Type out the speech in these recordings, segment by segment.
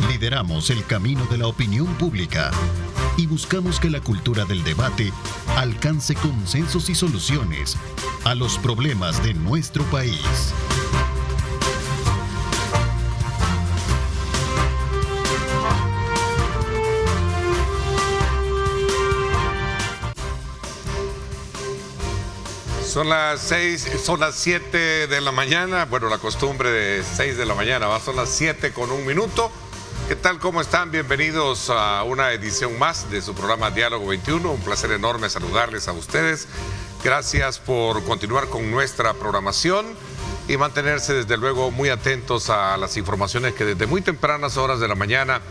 Lideramos el camino de la opinión pública y buscamos que la cultura del debate alcance consensos y soluciones a los problemas de nuestro país. Son las 7 de la mañana, bueno, la costumbre de 6 de la mañana, son las 7:01. ¿Qué tal? ¿Cómo están? Bienvenidos a una edición más de su programa Diálogo 21. Un placer enorme saludarles a ustedes. Gracias por continuar con nuestra programación y mantenerse desde luego muy atentos a las informaciones que desde muy tempranas horas de la mañana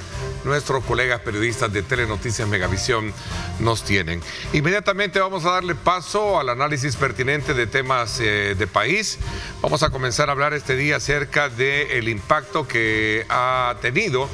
nuestros colegas periodistas de Telenoticias Megavisión nos tienen. Inmediatamente vamos a darle paso al análisis pertinente de temas de país. Vamos a comenzar a hablar este día acerca del impacto que ha tenido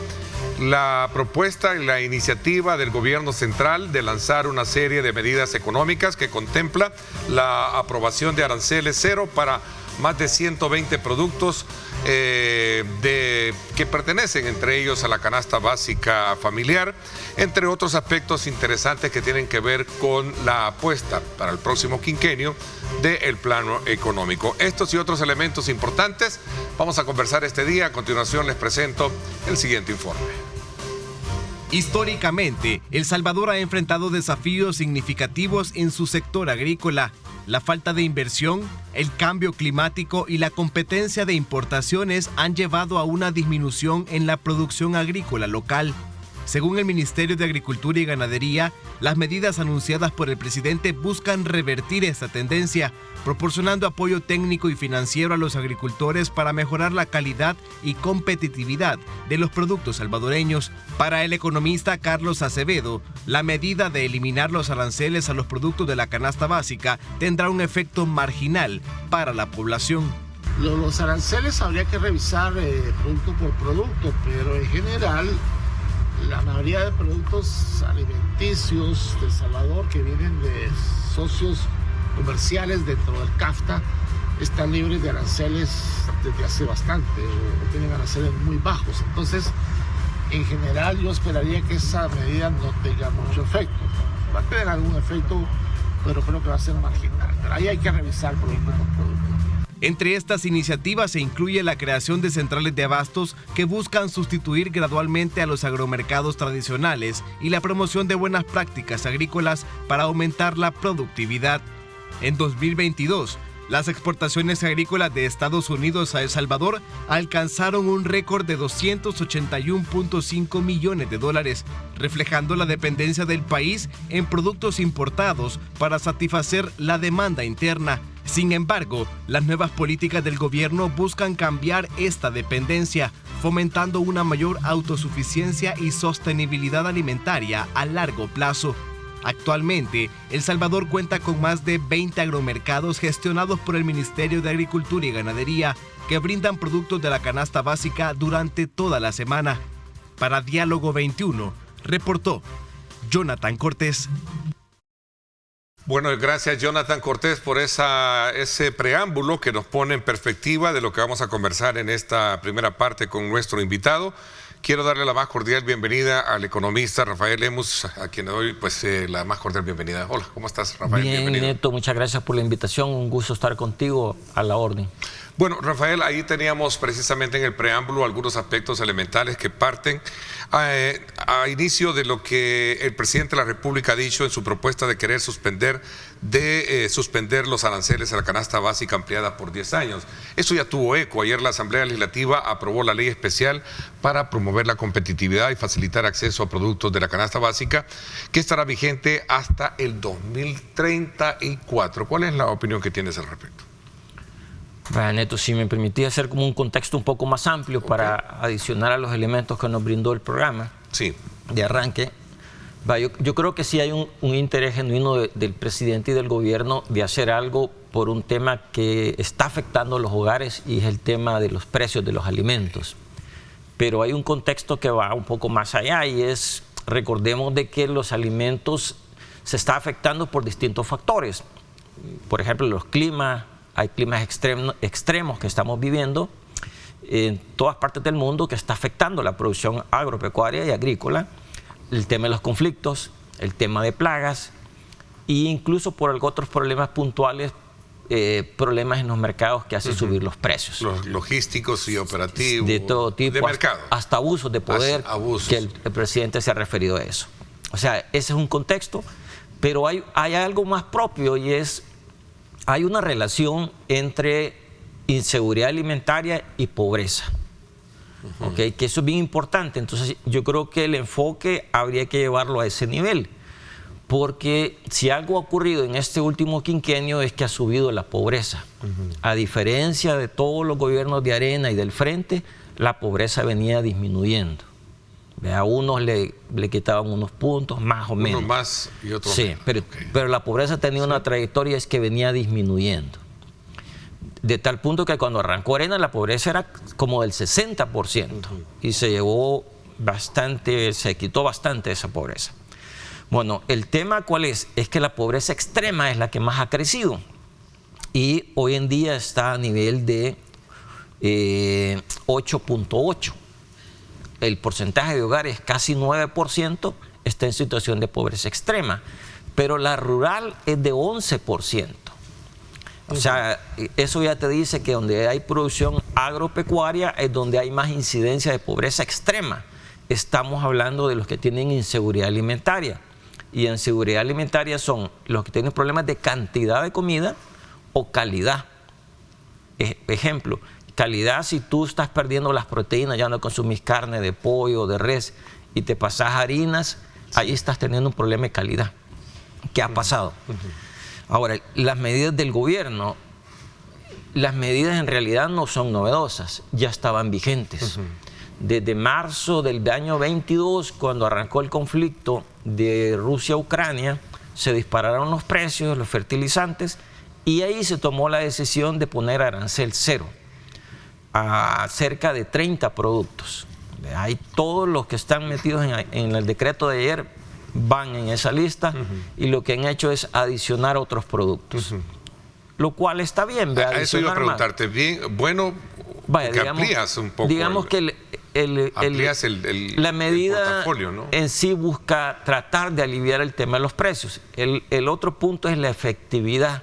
la propuesta y la iniciativa del gobierno central de lanzar una serie de medidas económicas que contempla la aprobación de aranceles cero para más de 120 productos que pertenecen entre ellos a la canasta básica familiar, entre otros aspectos interesantes que tienen que ver con la apuesta para el próximo quinquenio del plano económico. Estos y otros elementos importantes vamos a conversar este día. A continuación les presento el siguiente informe. Históricamente, El Salvador ha enfrentado desafíos significativos en su sector agrícola. La falta de inversión, el cambio climático y la competencia de importaciones han llevado a una disminución en la producción agrícola local. Según el Ministerio de Agricultura y Ganadería, las medidas anunciadas por el presidente buscan revertir esta tendencia, proporcionando apoyo técnico y financiero a los agricultores para mejorar la calidad y competitividad de los productos salvadoreños. Para el economista Carlos Acevedo, la medida de eliminar los aranceles a los productos de la canasta básica tendrá un efecto marginal para la población. Los aranceles habría que revisar producto por producto, pero en general la mayoría de productos alimenticios de El Salvador que vienen de socios comerciales dentro del CAFTA están libres de aranceles desde hace bastante, o tienen aranceles muy bajos. Entonces, en general yo esperaría que esa medida no tenga mucho efecto. Va a tener algún efecto, pero creo que va a ser marginal. Pero ahí hay que revisar producto por producto. Entre estas iniciativas se incluye la creación de centrales de abastos que buscan sustituir gradualmente a los agromercados tradicionales y la promoción de buenas prácticas agrícolas para aumentar la productividad. En 2022, las exportaciones agrícolas de Estados Unidos a El Salvador alcanzaron un récord de $281.5 millones, reflejando la dependencia del país en productos importados para satisfacer la demanda interna. Sin embargo, las nuevas políticas del gobierno buscan cambiar esta dependencia, fomentando una mayor autosuficiencia y sostenibilidad alimentaria a largo plazo. Actualmente, El Salvador cuenta con más de 20 agromercados gestionados por el Ministerio de Agricultura y Ganadería que brindan productos de la canasta básica durante toda la semana. Para Diálogo 21, reportó Jonathan Cortés. Bueno, gracias Jonathan Cortés por ese preámbulo que nos pone en perspectiva de lo que vamos a conversar en esta primera parte con nuestro invitado. Quiero darle la más cordial bienvenida al economista Rafael Lemus, a quien le doy la más cordial bienvenida. Hola, ¿cómo estás, Rafael? Bien, bienvenido. Neto, muchas gracias por la invitación. Un gusto estar contigo, a la orden. Bueno, Rafael, ahí teníamos precisamente en el preámbulo algunos aspectos elementales que parten a inicio de lo que el presidente de la República ha dicho en su propuesta de querer suspender los aranceles a la canasta básica ampliada por 10 años. Eso ya tuvo eco. Ayer la Asamblea Legislativa aprobó la ley especial para promover la competitividad y facilitar acceso a productos de la canasta básica, que estará vigente hasta el 2034. ¿Cuál es la opinión que tienes al respecto? Bueno, Neto, si me permitía hacer como un contexto un poco más amplio para adicionar a los elementos que nos brindó el programa de arranque. Yo creo que sí hay un interés genuino del presidente y del gobierno de hacer algo por un tema que está afectando a los hogares, y es el tema de los precios de los alimentos. Pero hay un contexto que va un poco más allá, y es, recordemos de que los alimentos se está afectando por distintos factores. Por ejemplo, los climas. Hay climas extremos que estamos viviendo, en todas partes del mundo que está afectando la producción agropecuaria y agrícola, el tema de los conflictos, el tema de plagas e incluso por otros problemas puntuales, problemas en los mercados que hacen subir los precios. Los logísticos y operativos. De todo tipo, de mercado. hasta abusos de poder, abusos. Que el presidente se ha referido a eso. O sea, ese es un contexto, pero hay algo más propio y hay una relación entre inseguridad alimentaria y pobreza. ¿Okay? Que eso es bien importante. Entonces yo creo que el enfoque habría que llevarlo a ese nivel. Porque si algo ha ocurrido en este último quinquenio es que ha subido la pobreza. A diferencia de todos los gobiernos de Arena y del Frente, la pobreza venía disminuyendo. A unos le quitaban unos puntos, más o menos. Unos más y otros menos. Sí, pero la pobreza tenía una trayectoria, es que venía disminuyendo. De tal punto que cuando arrancó Arena la pobreza era como del 60%. Y se llevó bastante, se quitó bastante esa pobreza. Bueno, el tema ¿cuál es? Es que la pobreza extrema es la que más ha crecido y hoy en día está a nivel de 8.8. El porcentaje de hogares, casi 9%, está en situación de pobreza extrema, pero la rural es de 11%. O sea, eso ya te dice que donde hay producción agropecuaria es donde hay más incidencia de pobreza extrema. Estamos hablando de los que tienen inseguridad alimentaria. Y en seguridad alimentaria son los que tienen problemas de cantidad de comida o calidad. Ejemplo, calidad, si tú estás perdiendo las proteínas, ya no consumís carne de pollo, de res, y te pasás harinas, ahí estás teniendo un problema de calidad. ¿Qué ha pasado? Ahora, las medidas del gobierno, las medidas en realidad no son novedosas, ya estaban vigentes. Desde marzo del año 22, cuando arrancó el conflicto de Rusia-Ucrania, se dispararon los precios de los fertilizantes y ahí se tomó la decisión de poner arancel cero a cerca de 30 productos. Ahí todos los que están metidos en el decreto de ayer van en esa lista y lo que han hecho es adicionar otros productos. Lo cual está bien. A eso iba a preguntarte, bien, bueno, vaya, que amplías un poco. Digamos que la medida portafolio, ¿no? en sí busca tratar de aliviar el tema de los precios. El otro punto es la efectividad.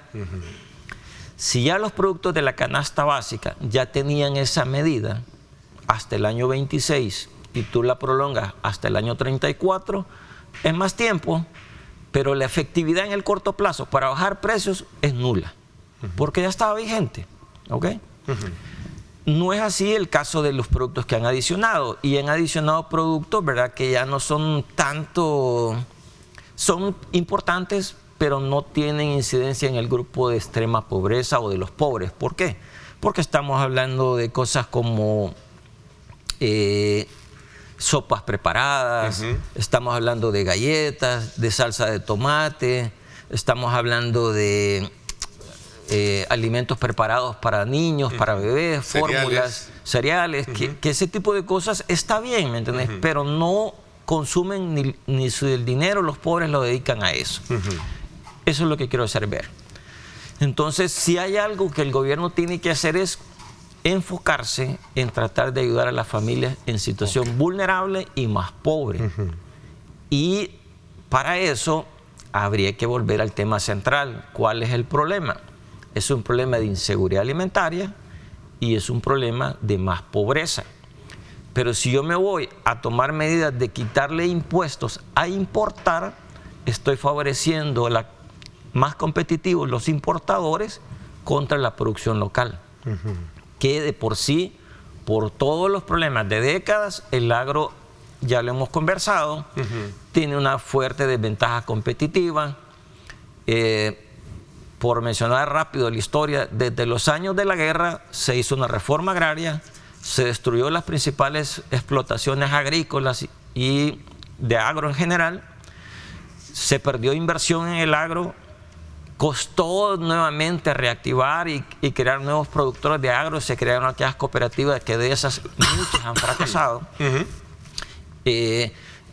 Si ya los productos de la canasta básica ya tenían esa medida hasta el año 26 y tú la prolongas hasta el año 34, es más tiempo, pero la efectividad en el corto plazo para bajar precios es nula, porque ya estaba vigente. ¿Ok? No es así el caso de los productos que han adicionado, y han adicionado productos, ¿verdad?, que ya no son tanto, son importantes, pero no tienen incidencia en el grupo de extrema pobreza o de los pobres. ¿Por qué? Porque estamos hablando de cosas como sopas preparadas, estamos hablando de galletas, de salsa de tomate, estamos hablando de alimentos preparados para niños, para bebés, fórmulas, cereales, que ese tipo de cosas está bien, ¿me entendés? Pero no consumen ni el dinero, los pobres lo dedican a eso. Eso es lo que quiero hacer ver. Entonces, si hay algo que el gobierno tiene que hacer es enfocarse en tratar de ayudar a las familias en situación vulnerable y más pobre. Y para eso habría que volver al tema central. ¿Cuál es el problema? Es un problema de inseguridad alimentaria y es un problema de más pobreza. Pero si yo me voy a tomar medidas de quitarle impuestos a importar, estoy favoreciendo más competitivos los importadores contra la producción local. Que de por sí, por todos los problemas de décadas, el agro, ya lo hemos conversado, tiene una fuerte desventaja competitiva. Por mencionar rápido la historia, desde los años de la guerra se hizo una reforma agraria, se destruyó las principales explotaciones agrícolas y de agro en general, se perdió inversión en el agro, costó nuevamente reactivar y crear nuevos productores de agro, se crearon aquellas cooperativas que de esas muchas han fracasado.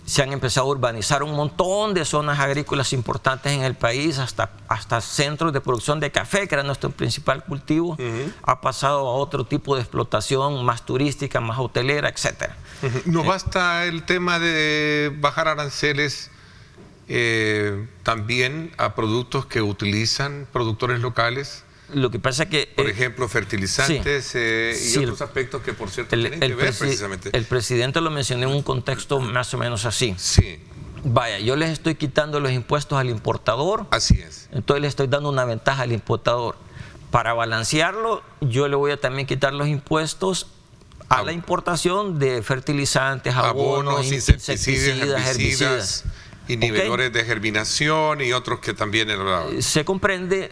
se han empezado a urbanizar un montón de zonas agrícolas importantes en el país, hasta centros de producción de café, que era nuestro principal cultivo, ha pasado a otro tipo de explotación más turística, más hotelera, etc. ¿No basta el tema de bajar aranceles también a productos que utilizan productores locales? Lo que pasa es que... por ejemplo, fertilizantes y otros aspectos que, por cierto, tienen que ver precisamente. El presidente lo mencionó en un contexto más o menos así. Sí. Vaya, yo les estoy quitando los impuestos al importador. Así es. Entonces le estoy dando una ventaja al importador. Para balancearlo, yo le voy a también quitar los impuestos a la importación de fertilizantes, abonos, insecticidas, herbicidas. Inhibidores de germinación y otros que también... Se comprende...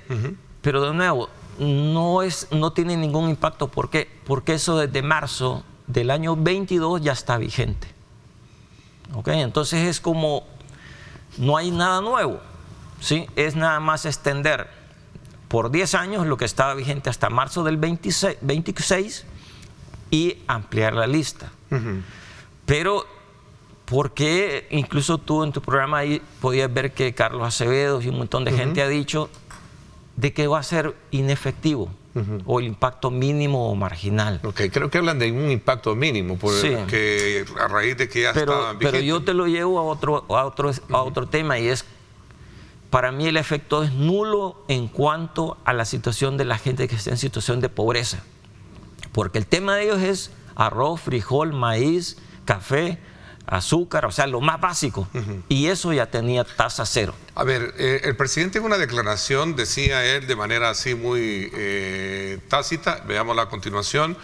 Pero de nuevo, no tiene ningún impacto. ¿Por qué? Porque eso desde marzo del año 22 ya está vigente. Entonces es como, no hay nada nuevo, ¿sí? Es nada más extender por 10 años lo que estaba vigente hasta marzo del 26 y ampliar la lista. Pero, porque incluso tú en tu programa ahí podías ver que Carlos Acevedo y un montón de gente ha dicho de que va a ser inefectivo o el impacto mínimo o marginal. Creo que hablan de un impacto mínimo, porque a raíz de que ya estaban vigentes. Pero yo te lo llevo a otro tema, y es, para mí el efecto es nulo en cuanto a la situación de la gente que está en situación de pobreza. Porque el tema de ellos es arroz, frijol, maíz, café, azúcar, o sea, lo más básico. Y eso ya tenía tasa cero. A ver, el presidente en una declaración decía él de manera así muy tácita, veámosla a continuación,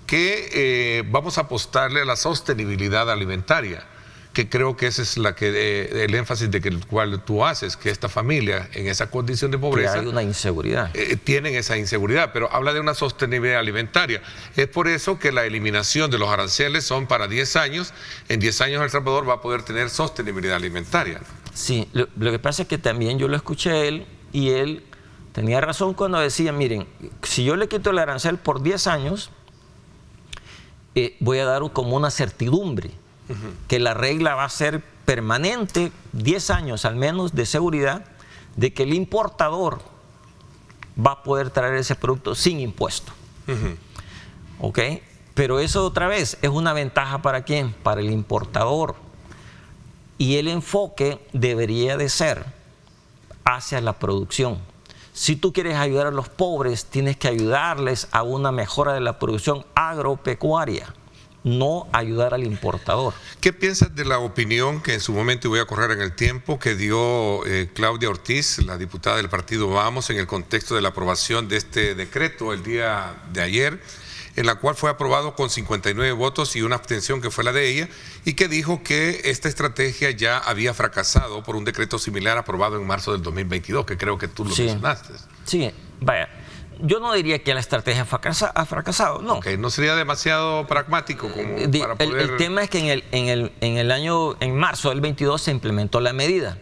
que vamos a apostarle a la sostenibilidad alimentaria, que creo que ese es el énfasis de el cual tú haces, que esta familia en esa condición de pobreza... Que hay una inseguridad. Tienen esa inseguridad, pero habla de una sostenibilidad alimentaria. Es por eso que la eliminación de los aranceles son para 10 años. En 10 años El Salvador va a poder tener sostenibilidad alimentaria. Sí, lo que pasa es que también yo lo escuché a él, y él tenía razón cuando decía, miren, si yo le quito el arancel por 10 años, voy a dar como una certidumbre, que la regla va a ser permanente, 10 años al menos de seguridad, de que el importador va a poder traer ese producto sin impuesto. Pero eso otra vez es una ventaja ¿para quién? Para el importador. Y el enfoque debería de ser hacia la producción. Si tú quieres ayudar a los pobres, tienes que ayudarles a una mejora de la producción agropecuaria, no ayudar al importador. ¿Qué piensas de la opinión que en su momento, y voy a correr en el tiempo, que dio Claudia Ortiz, la diputada del partido Vamos, en el contexto de la aprobación de este decreto el día de ayer, en la cual fue aprobado con 59 votos y una abstención que fue la de ella, y que dijo que esta estrategia ya había fracasado por un decreto similar aprobado en marzo del 2022, que creo que tú lo mencionaste? Sí, vaya. Yo no diría que la estrategia ha fracasado, no. No sería demasiado pragmático como para poder... El tema es que en marzo del 22 se implementó la medida.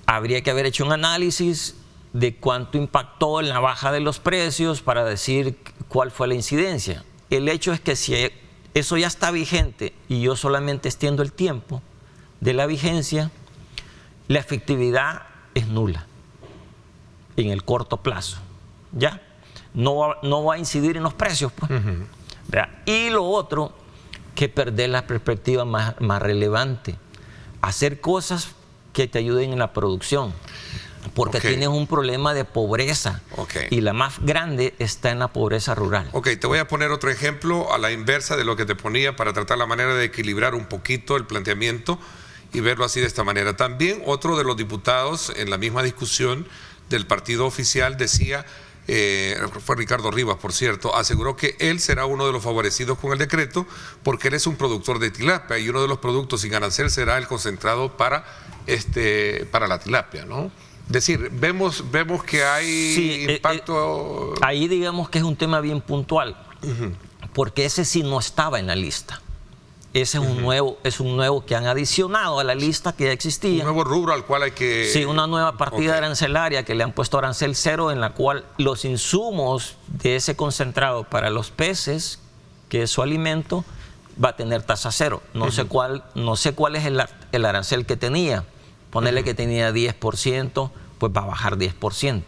Habría que haber hecho un análisis de cuánto impactó en la baja de los precios para decir cuál fue la incidencia. El hecho es que si eso ya está vigente y yo solamente extiendo el tiempo de la vigencia, la efectividad es nula en el corto plazo. ¿Ya? No va a incidir en los precios, pues. Y lo otro, que perder la perspectiva más relevante, hacer cosas que te ayuden en la producción, porque tienes un problema de pobreza, y la más grande está en la pobreza rural. Te voy a poner otro ejemplo a la inversa de lo que te ponía, para tratar la manera de equilibrar un poquito el planteamiento y verlo así, de esta manera. También otro de los diputados en la misma discusión del partido oficial decía, fue Ricardo Rivas, por cierto, aseguró que él será uno de los favorecidos con el decreto porque él es un productor de tilapia, y uno de los productos sin arancel será el concentrado para la tilapia, ¿no? Es decir, vemos que hay impacto... Ahí digamos que es un tema bien puntual, porque ese sí no estaba en la lista. Ese es un nuevo que han adicionado a la lista que ya existía. Un nuevo rubro al cual hay que... Sí, una nueva partida arancelaria que le han puesto arancel cero, en la cual los insumos de ese concentrado para los peces, que es su alimento, va a tener tasa cero. No sé cuál es el arancel que tenía. Ponerle que tenía 10%, pues va a bajar 10%.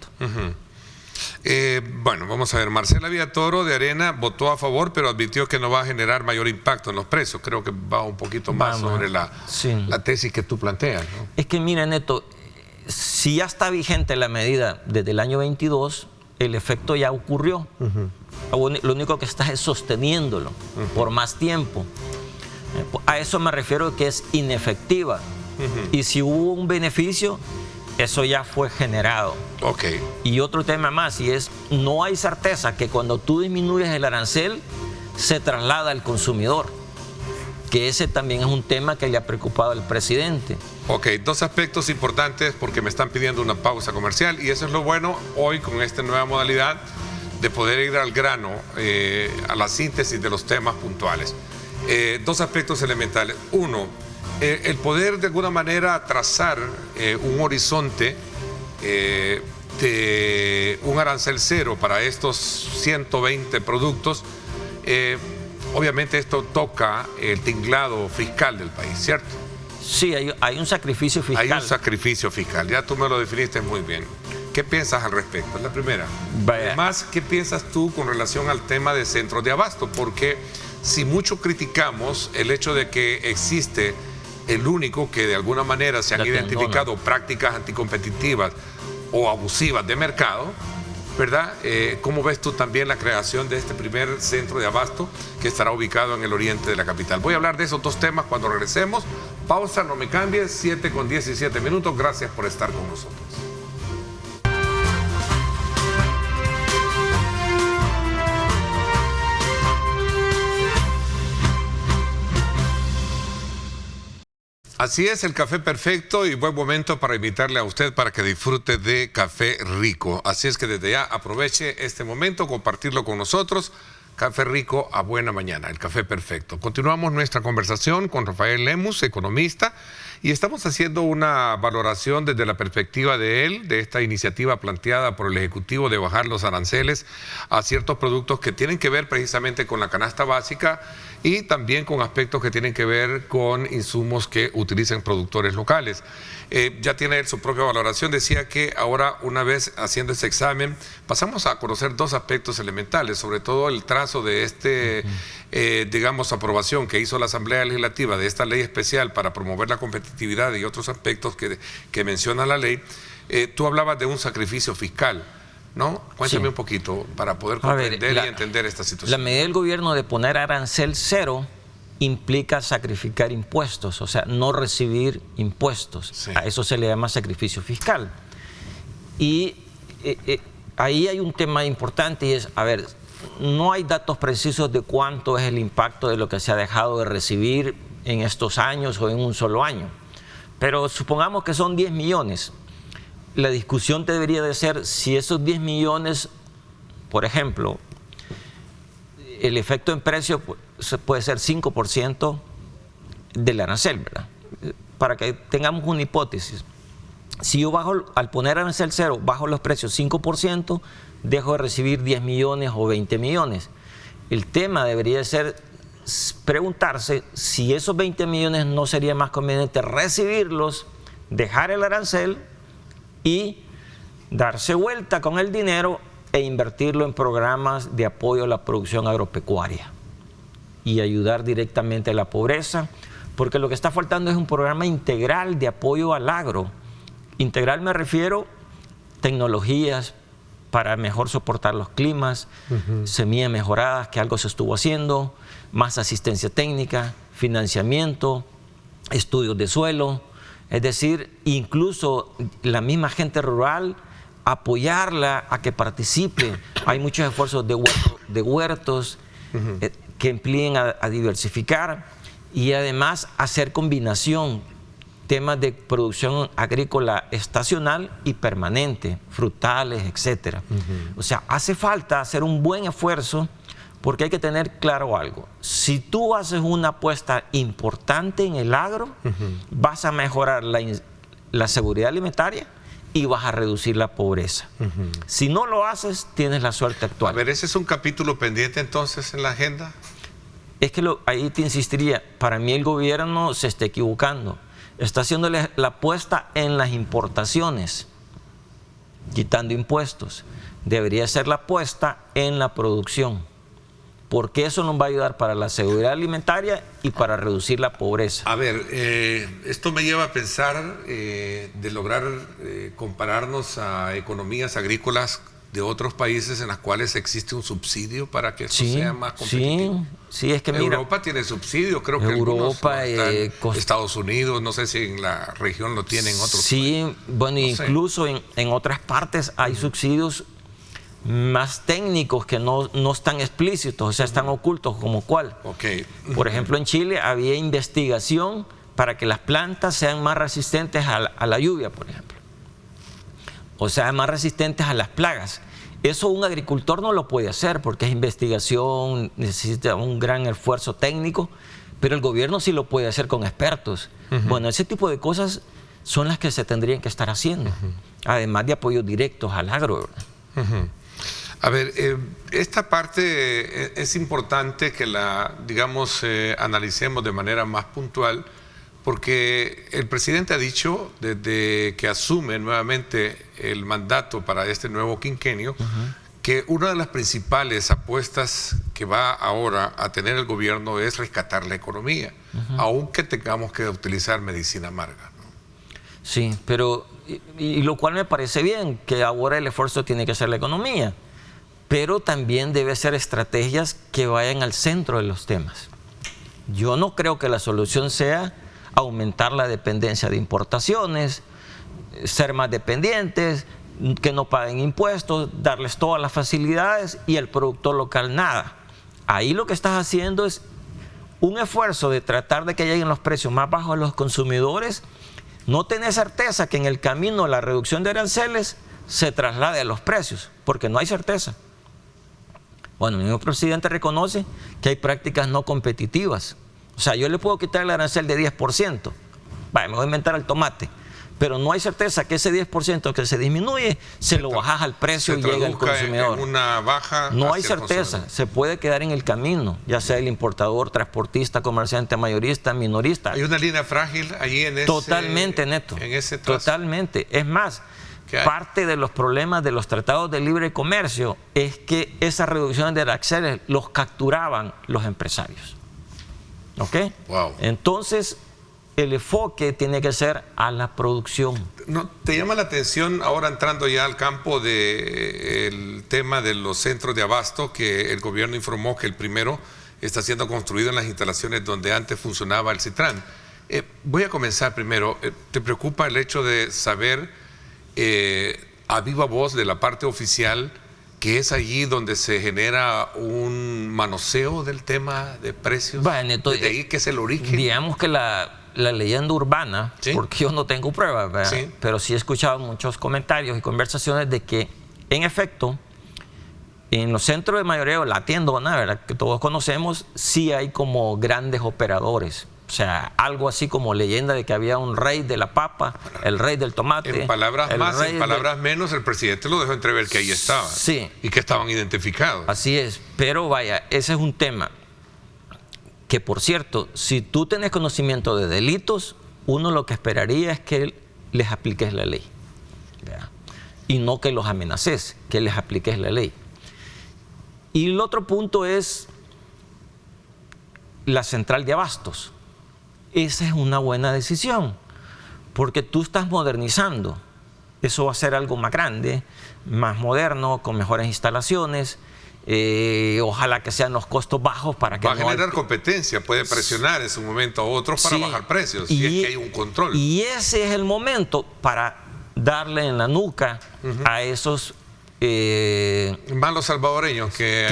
Bueno, vamos a ver. Marcela Villatoro de Arena votó a favor, pero advirtió que no va a generar mayor impacto en los precios. Creo que va un poquito más sobre la tesis que tú planteas, ¿no? Es que mira, Neto, si ya está vigente la medida desde el año 22, el efecto ya ocurrió. Lo único que está es sosteniéndolo por más tiempo. A eso me refiero, que es inefectiva. Y si hubo un beneficio, eso ya fue generado. Y otro tema más, y es, no hay certeza que cuando tú disminuyes el arancel, se traslada al consumidor. Que ese también es un tema que le ha preocupado al presidente. Dos aspectos importantes, porque me están pidiendo una pausa comercial, y eso es lo bueno hoy con esta nueva modalidad de poder ir al grano, a la síntesis de los temas puntuales. Dos aspectos elementales. Uno, el poder de alguna manera trazar un horizonte de un arancel cero para estos 120 productos. Obviamente esto toca el tinglado fiscal del país, ¿cierto? Sí, hay un sacrificio fiscal. Hay un sacrificio fiscal, ya tú me lo definiste muy bien. ¿Qué piensas al respecto? Es la primera. Además, ¿qué piensas tú con relación al tema de centros de abasto? Porque si mucho criticamos el hecho de que existe el único que de alguna manera se han identificado prácticas anticompetitivas o abusivas de mercado, ¿verdad? ¿Cómo ves tú también la creación de este primer centro de abasto que estará ubicado en el oriente de la capital? Voy a hablar de esos dos temas cuando regresemos. Pausa, no me cambies, 7:17. Gracias por estar con nosotros. Así es, el café perfecto y buen momento para invitarle a usted para que disfrute de Café Rico. Así es que desde ya aproveche este momento, compartirlo con nosotros. Café Rico a buena mañana, el café perfecto. Continuamos nuestra conversación con Rafael Lemus, economista, y estamos haciendo una valoración desde la perspectiva de él, de esta iniciativa planteada por el Ejecutivo de bajar los aranceles a ciertos productos que tienen que ver precisamente con la canasta básica y también con aspectos que tienen que ver con insumos que utilizan productores locales. Ya tiene él su propia valoración. Decía que ahora, una vez haciendo ese examen, pasamos a conocer dos aspectos elementales, sobre todo el trazo de digamos, aprobación que hizo la Asamblea Legislativa de esta ley especial para promover la competitividad y otros aspectos que menciona la ley. Tú hablabas de un sacrificio fiscal, ¿no? Cuéntame un poquito para poder comprender y entender esta situación. La medida del gobierno de poner arancel cero implica sacrificar impuestos, o sea, no recibir impuestos. Sí. A eso se le llama sacrificio fiscal. Y ahí hay un tema importante y es, a ver, no hay datos precisos de cuánto es el impacto de lo que se ha dejado de recibir en estos años o en un solo año. Pero supongamos que son 10 millones. La discusión debería de ser si esos 10 millones, por ejemplo, el efecto en precio puede ser 5% del arancel, ¿verdad? Para que tengamos una hipótesis. Si yo bajo, al poner arancel cero, bajo los precios 5%, dejo de recibir 10 millones o 20 millones. El tema debería ser preguntarse si esos 20 millones no sería más conveniente recibirlos, dejar el arancel y darse vuelta con el dinero e invertirlo en programas de apoyo a la producción agropecuaria y ayudar directamente a la pobreza, porque lo que está faltando es un programa integral de apoyo al agro. Integral me refiero a tecnologías para mejor soportar los climas, semillas mejoradas, que algo se estuvo haciendo, más asistencia técnica, financiamiento, estudios de suelo, es decir, incluso la misma gente rural, apoyarla a que participe. Hay muchos esfuerzos de huertos que impliquen a diversificar y además hacer combinación, temas de producción agrícola estacional y permanente, frutales, etc. O sea, hace falta hacer un buen esfuerzo porque hay que tener claro algo. Si tú haces una apuesta importante en el agro, vas a mejorar la seguridad alimentaria y vas a reducir la pobreza. Si no lo haces, tienes la suerte actual. A ver, ¿ese es un capítulo pendiente entonces en la agenda? es que ahí te insistiría, para mí el gobierno se está equivocando. Está haciéndole la apuesta en las importaciones, quitando impuestos. Debería ser la apuesta en la producción, porque eso nos va a ayudar para la seguridad alimentaria y para reducir la pobreza. A ver, esto me lleva a pensar de lograr compararnos a economías agrícolas de otros países en las cuales existe un subsidio para que esto sea más competitivo. Sí, es que mira, Europa tiene subsidio, creo que Europa, Estados Unidos, no sé si en la región lo tienen otros. Sí, bueno, no incluso en otras partes hay subsidios más técnicos que no están explícitos, o sea, están ocultos, como cuál. Por ejemplo, en Chile había investigación para que las plantas sean más resistentes a la lluvia, por ejemplo. O sea, más resistentes a las plagas. Eso un agricultor no lo puede hacer porque es investigación, necesita un gran esfuerzo técnico, pero el gobierno sí lo puede hacer con expertos. Bueno, ese tipo de cosas son las que se tendrían que estar haciendo, además de apoyos directos al agro. A ver, esta parte es importante que la, digamos, analicemos de manera más puntual, porque el presidente ha dicho, desde que asume nuevamente el mandato para este nuevo quinquenio, que una de las principales apuestas que va ahora a tener el gobierno es rescatar la economía, aunque tengamos que utilizar medicina amarga, ¿no? Sí, pero, y lo cual me parece bien, que ahora el esfuerzo tiene que ser la economía, pero también debe ser estrategias que vayan al centro de los temas. Yo no creo que la solución sea aumentar la dependencia de importaciones, ser más dependientes, que no paguen impuestos, darles todas las facilidades y el productor local nada. Ahí lo que estás haciendo es un esfuerzo de tratar de que lleguen los precios más bajos a los consumidores. No tenés certeza que en el camino la reducción de aranceles se traslade a los precios, porque no hay certeza. Bueno, el mismo presidente reconoce que hay prácticas no competitivas. O sea, yo le puedo quitar el arancel de 10%, vaya, me voy a inventar el tomate, pero no hay certeza que ese 10% que se disminuye, se lo bajas al precio y llega al consumidor. En una baja no hay certeza, se puede quedar en el camino, ya sea el importador, transportista, comerciante mayorista, minorista. Hay una línea frágil allí en ese... Totalmente, Neto. En ese trazo. Totalmente. Es más, parte de los problemas de los tratados de libre comercio es que esas reducciones de aranceles los capturaban los empresarios. ¿Ok? Wow. Entonces, el enfoque tiene que ser a la producción. ¿No te llama la atención, ahora entrando ya al campo del tema de los centros de abasto, que el gobierno informó que el primero está siendo construido en las instalaciones donde antes funcionaba el Citran? Voy a comenzar primero. ¿Te preocupa el hecho de saber a viva voz de la parte oficial que es allí donde se genera un manoseo del tema de precios? Bueno, ¿Desde ahí que es el origen? Digamos que la leyenda urbana, ¿sí? Porque yo no tengo pruebas, ¿sí? Pero sí he escuchado muchos comentarios y conversaciones de que, en efecto, en los centros de mayoreo, la tiendona, ¿verdad?, que todos conocemos, sí hay como grandes operadores. O sea, algo así como leyenda de que había un rey de la papa, el rey del tomate. En palabras más, en palabras menos, el presidente lo dejó entrever que ahí estaban. Sí. Y que estaban identificados. Así es. Pero vaya, ese es un tema que, por cierto, si tú tienes conocimiento de delitos, uno lo que esperaría es que les apliques la ley, ¿verdad? Y no que los amenaces, que les apliques la ley. Y el otro punto es la central de abastos. Esa es una buena decisión, porque tú estás modernizando. Eso va a ser algo más grande, más moderno, con mejores instalaciones. Ojalá que sean los costos bajos para que va a generar competencia, puede presionar en su momento a otros para bajar precios, si es que hay un control. Y ese es el momento para darle en la nuca a esos malos salvadoreños que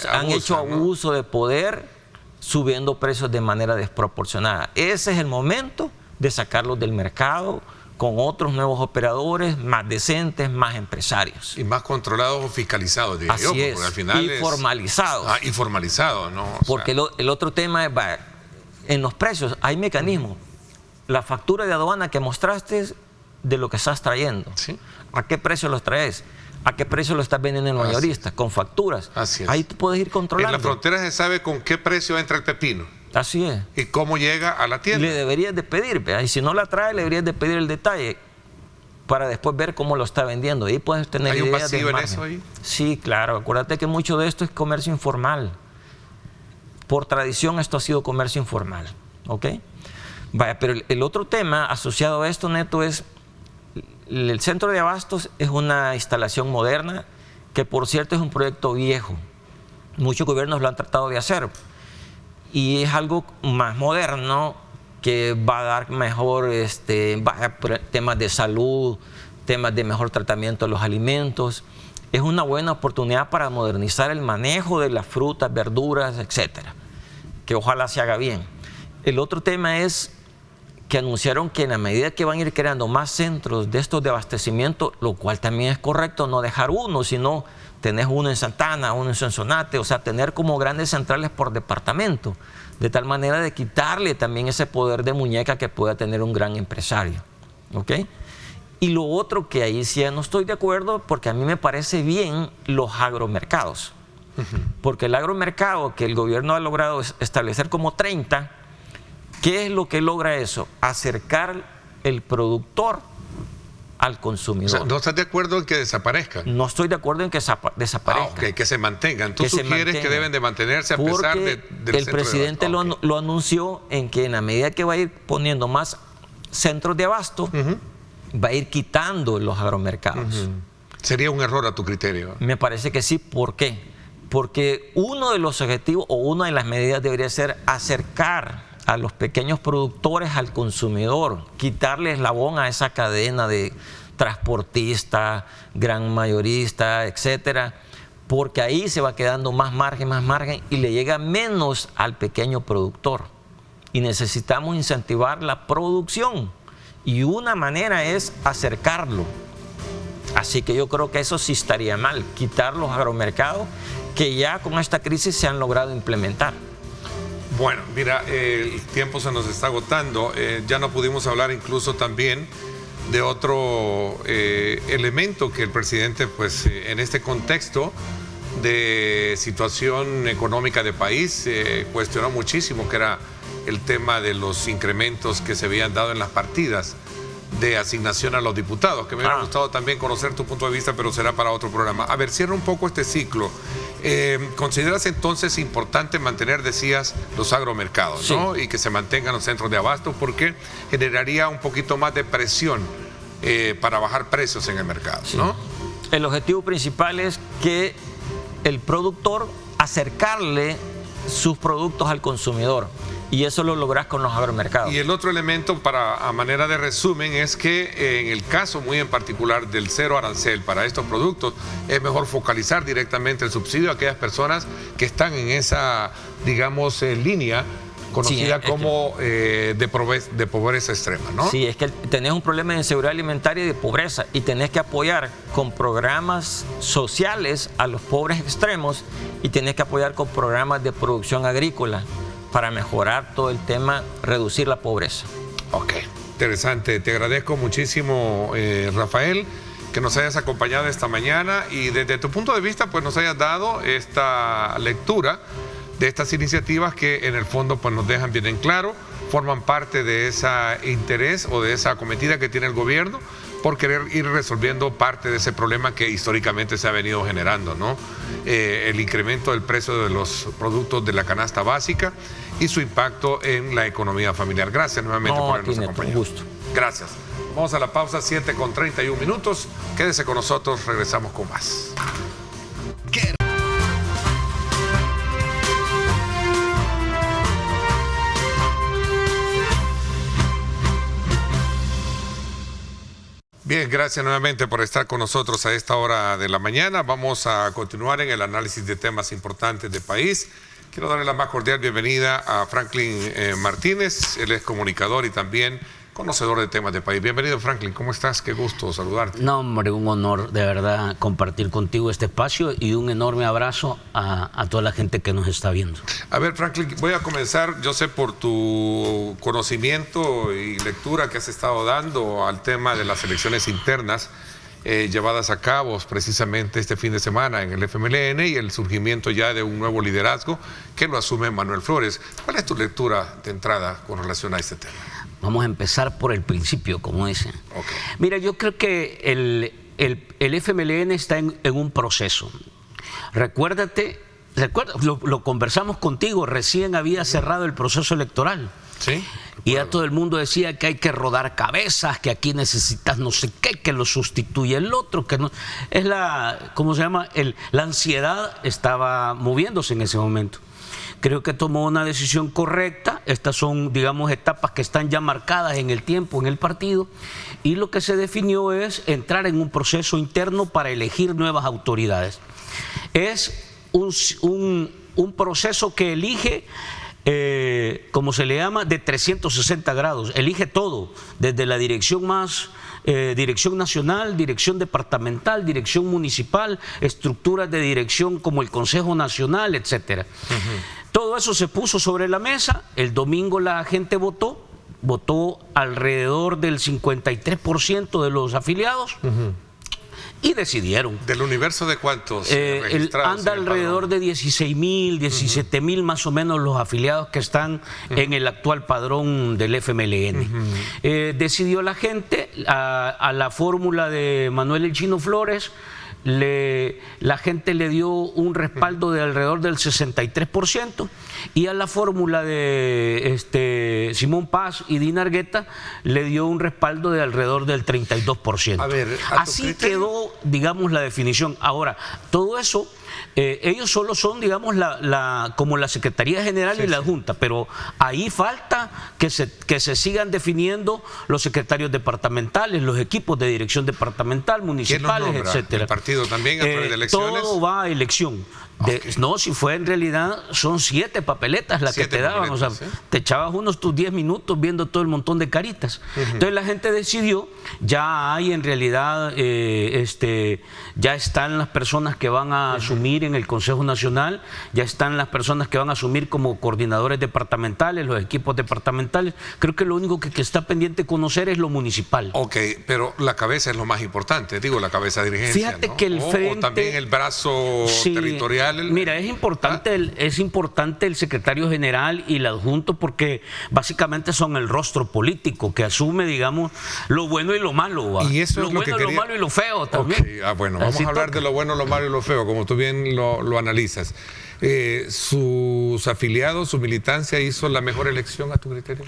han hecho abuso de poder, subiendo precios de manera desproporcionada. Ese es el momento de sacarlos del mercado con otros nuevos operadores más decentes, más empresarios. Y más controlados o fiscalizados, diría yo. Así es, al final y formalizados. Y formalizados, ¿no? Porque el otro tema es, en los precios hay mecanismos. La factura de aduana que mostraste es de lo que estás trayendo. ¿Sí? ¿A qué precio los traes? ¿A qué precio lo estás vendiendo el mayorista? Con facturas. Así es. Ahí tú puedes ir controlando. En la frontera se sabe con qué precio entra el pepino. Así es. Y cómo llega a la tienda. Le deberías de pedir, ¿verdad? Y si no la trae, le deberías de pedir el detalle para después ver cómo lo está vendiendo. Ahí puedes tener ¿Hay un ideas vacío del en margen. eso ahí? Sí, claro. Acuérdate que mucho de esto es comercio informal. Por tradición esto ha sido comercio informal. ¿Ok? Vaya, pero el otro tema asociado a esto, Neto, es el centro de abastos es una instalación moderna que, por cierto, es un proyecto viejo. Muchos gobiernos lo han tratado de hacer. Y es algo más moderno que va a dar mejor temas de salud, temas de mejor tratamiento de los alimentos. Es una buena oportunidad para modernizar el manejo de las frutas, verduras, etcétera, que ojalá se haga bien. El otro tema es que anunciaron que en la medida que van a ir creando más centros de estos de abastecimiento, lo cual también es correcto, no dejar uno, sino tenés uno en Santana, uno en Sonsonate, o sea, tener como grandes centrales por departamento, de tal manera de quitarle también ese poder de muñeca que pueda tener un gran empresario. ¿Ok? Y lo otro que ahí sí no estoy de acuerdo, porque a mí me parece bien los agromercados. Porque el agromercado que el gobierno ha logrado establecer como 30, ¿qué es lo que logra eso? Acercar el productor al consumidor. O sea, ¿no estás de acuerdo en que desaparezca? No estoy de acuerdo en que desaparezca. Okay, que se mantengan. Tú sugieres que deben de mantenerse a pesar del el presidente lo anunció en que en la medida que va a ir poniendo más centros de abasto, va a ir quitando los agromercados. ¿Sería un error a tu criterio? Me parece que sí. ¿Por qué? Porque uno de los objetivos o una de las medidas debería ser acercar a los pequeños productores al consumidor, quitarle eslabón a esa cadena de transportista, gran mayorista, etcétera, porque ahí se va quedando más margen y le llega menos al pequeño productor. Y necesitamos incentivar la producción y una manera es acercarlo. Así que yo creo que eso sí estaría mal, quitar los agromercados que ya con esta crisis se han logrado implementar. Bueno, mira, el tiempo se nos está agotando. Ya no pudimos hablar incluso también de otro elemento que el presidente, pues en este contexto de situación económica de país, cuestionó muchísimo, que era el tema de los incrementos que se habían dado en las partidas de asignación a los diputados, que me hubiera gustado también conocer tu punto de vista, pero será para otro programa. A ver, cierra un poco este ciclo. ¿Consideras entonces importante mantener, decías, los agromercados, ¿no? Y que se mantengan los centros de abasto, porque generaría un poquito más de presión para bajar precios en el mercado, ¿no? El objetivo principal es que el productor acercarle sus productos al consumidor. Y eso lo logras con los agromercados. Y el otro elemento, a manera de resumen, es que en el caso muy en particular del cero arancel para estos productos, es mejor focalizar directamente el subsidio a aquellas personas que están en esa, digamos, línea conocida como de pobreza extrema, ¿no? Sí, es que tenés un problema de inseguridad alimentaria y de pobreza y tenés que apoyar con programas sociales a los pobres extremos y tenés que apoyar con programas de producción agrícola para mejorar todo el tema, reducir la pobreza. Ok, interesante. Te agradezco muchísimo, Rafael, que nos hayas acompañado esta mañana y desde tu punto de vista, pues nos hayas dado esta lectura de estas iniciativas que en el fondo pues nos dejan bien en claro, forman parte de ese interés o de esa acometida que tiene el gobierno por querer ir resolviendo parte de ese problema que históricamente se ha venido generando, ¿no? El incremento del precio de los productos de la canasta básica y su impacto en la economía familiar. Gracias nuevamente por habernos acompañado. Un gusto. Gracias. Vamos a la pausa, 7:31. Quédese con nosotros, regresamos con más. Bien, gracias nuevamente por estar con nosotros a esta hora de la mañana. Vamos a continuar en el análisis de temas importantes del país. Quiero darle la más cordial bienvenida a Franklin Martínez. Él es comunicador y también conocedor de temas de país. Bienvenido, Franklin. ¿Cómo estás? Qué gusto saludarte. No, hombre, un honor de verdad compartir contigo este espacio y un enorme abrazo a toda la gente que nos está viendo. A ver, Franklin, voy a comenzar, yo sé por tu conocimiento y lectura que has estado dando al tema de las elecciones internas llevadas a cabo precisamente este fin de semana en el FMLN y el surgimiento ya de un nuevo liderazgo que lo asume Manuel Flores. ¿Cuál es tu lectura de entrada con relación a este tema? Vamos a empezar por el principio, como dicen. Okay. Mira, yo creo que el FMLN está en un proceso. Recuerda, lo conversamos contigo, recién había cerrado el proceso electoral. Sí. Y ya todo el mundo decía que hay que rodar cabezas, que aquí necesitas no sé qué, que lo sustituye el otro, que no. Es ¿cómo se llama? La ansiedad estaba moviéndose en ese momento. Creo que tomó una decisión correcta. Estas son, digamos, etapas que están ya marcadas en el tiempo, en el partido. Y lo que se definió es entrar en un proceso interno para elegir nuevas autoridades. Es un proceso que elige, como se le llama, de 360 grados. Elige todo, desde la dirección dirección nacional, dirección departamental, dirección municipal, estructuras de dirección como el Consejo Nacional, etcétera. Todo eso se puso sobre la mesa. El domingo la gente votó alrededor del 53% de los afiliados. Y decidieron. ¿Del universo de cuántos registrados? Anda alrededor de 16.000, 17.000 más o menos los afiliados que están en el actual padrón del FMLN. Decidió la gente a la fórmula de Manuel El Chino Flores. La gente le dio un respaldo de alrededor del 63% y a la fórmula de Simón Paz y Dina Argueta le dio un respaldo de alrededor del 32%. A ver, así quedó, digamos, la definición. Ahora, todo eso, ellos solo son, digamos, como la Secretaría General y la Junta, pero ahí falta que se sigan definiendo los secretarios departamentales, los equipos de dirección departamental, municipales, etcétera. ¿El partido también a través de elecciones? Todo va a elección. No, si fue en realidad, son 7 papeletas las que te daban, o sea, te echabas tus 10 minutos viendo todo el montón de caritas. Entonces la gente decidió, ya hay en realidad, ya están las personas que van a asumir en el Consejo Nacional, ya están las personas que van a asumir como coordinadores departamentales, los equipos departamentales. Creo que lo único que está pendiente conocer es lo municipal. Ok, pero la cabeza es lo más importante, digo, la cabeza de dirigencia. Fíjate, ¿no? Que el frente, o también el brazo territorial. Mira, es importante el secretario general y el adjunto porque básicamente son el rostro político que asume, digamos, lo bueno y lo malo. Y eso lo es lo bueno, que lo malo y lo feo también. Okay. Bueno, vamos a hablar de lo bueno, lo malo y lo feo, como tú bien lo analizas. ¿Sus afiliados, su militancia hizo la mejor elección a tu criterio?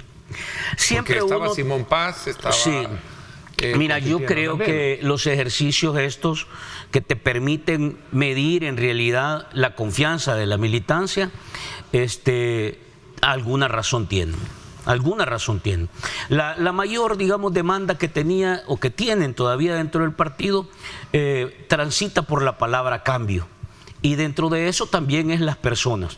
Siempre porque estaba Simón Paz, estaba... Sí. Mira, yo creo que los ejercicios estos que te permiten medir en realidad la confianza de la militancia, alguna razón tienen. Alguna razón tienen. La mayor, digamos, demanda que tenía o que tienen todavía dentro del partido transita por la palabra cambio. Y dentro de eso también es las personas.